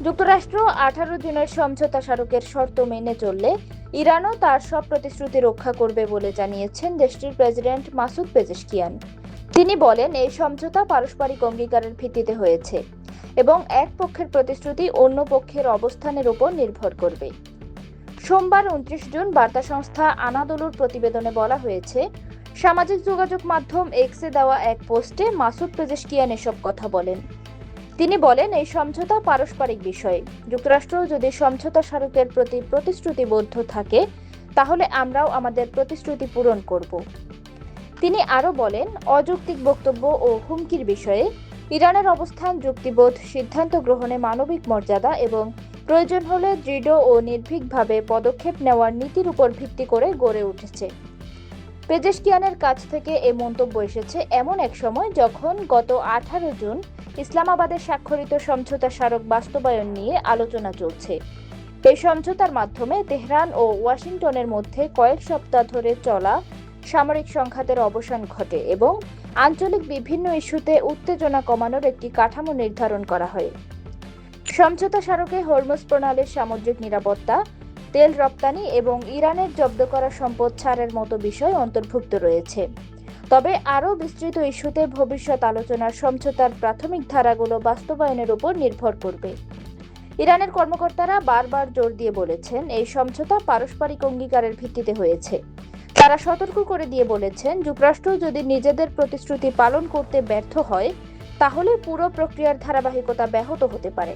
যুক্তরাষ্ট্র 18 দিনের সমঝোতা স্মারকের শর্ত মেনে চললে ইরানও তার সব প্রতিশ্রুতি রক্ষা করবে বলে জানিয়েছেন দেশটির প্রেসিডেন্ট মাসুদ পেজেশকিয়ান। তিনি বলেন, এই সমঝোতা পারস্পরিক অঙ্গীকারের ভিত্তিতে হয়েছে এবং এক পক্ষের প্রতিশ্রুতি অন্য পক্ষের অবস্থানের উপর নির্ভর করবে। সোমবার 29 জুন বার্তা সংস্থা আনাদোলুর প্রতিবেদনে বলা হয়েছে, সামাজিক যোগাযোগ মাধ্যম এক্সে দেওয়া এক পোস্টে মাসুদ পেজেশকিয়ান এসব কথা বলেন। তিনি বলেন, এই সমঝোতা পারস্পরিক বিষয়। যুক্তরাষ্ট্র যদি সমঝোতা স্মারকের প্রতি প্রতিশ্রুতিবদ্ধ থাকে, তাহলে আমরাও আমাদের প্রতিশ্রুতি পূরণ করব। তিনি আরও বলেন, অযৌক্তিক বক্তব্য ও হুমকির বিষয়ে ইরানের অবস্থান যুক্তিবোধ, সিদ্ধান্ত গ্রহণে মানবিক মর্যাদা এবং প্রয়োজন হলে দৃঢ় ও নির্ভীকভাবে পদক্ষেপ নেওয়ার নীতির উপর ভিত্তি করে গড়ে উঠেছে। পেজেশকিয়ানের কাছ থেকে এ মন্তব্য এসেছে এমন এক সময় যখন গত 18 জুন ইসলামাবাদে স্বাক্ষরিত সমঝোতা স্মারক বাস্তবায়ন নিয়ে আলোচনা চলছে। এই সমঝোতার মাধ্যমে তেহরান ও ওয়াশিংটনের মধ্যে কয়েক সপ্তাহ ধরে চলা সামরিক সংঘাতের অবসান ঘটে এবং আঞ্চলিক বিভিন্ন ইস্যুতে উত্তেজনা কমানোর একটি কাঠামো নির্ধারণ করা হয়। সমঝোতা স্মারকে হরমুজ প্রণালীর সামুদ্রিক নিরাপত্তা, তেল রপ্তানি এবং ইরানের জব্দ করা সম্পদ ছাড়ের মতো বিষয় অন্তর্ভুক্ত রয়েছে। তবে আরও বিস্তৃত ইস্যুতে ভবিষ্যৎ আলোচনার সমঝোতার প্রাথমিক ধারাগুলো বাস্তবায়নের উপর নির্ভর করবে। ইরানের কর্মকর্তারা বারবার জোর দিয়ে বলেছেন, এই সমঝোতা পারস্পরিক অঙ্গীকারের ভিত্তিতে হয়েছে। তারা সতর্ক করে দিয়ে বলেছেন, যুক্তরাষ্ট্র যদি নিজেদের প্রতিশ্রুতি পালন করতে ব্যর্থ হয়, তাহলে পুরো প্রক্রিয়ার ধারাবাহিকতা ব্যাহত হতে পারে।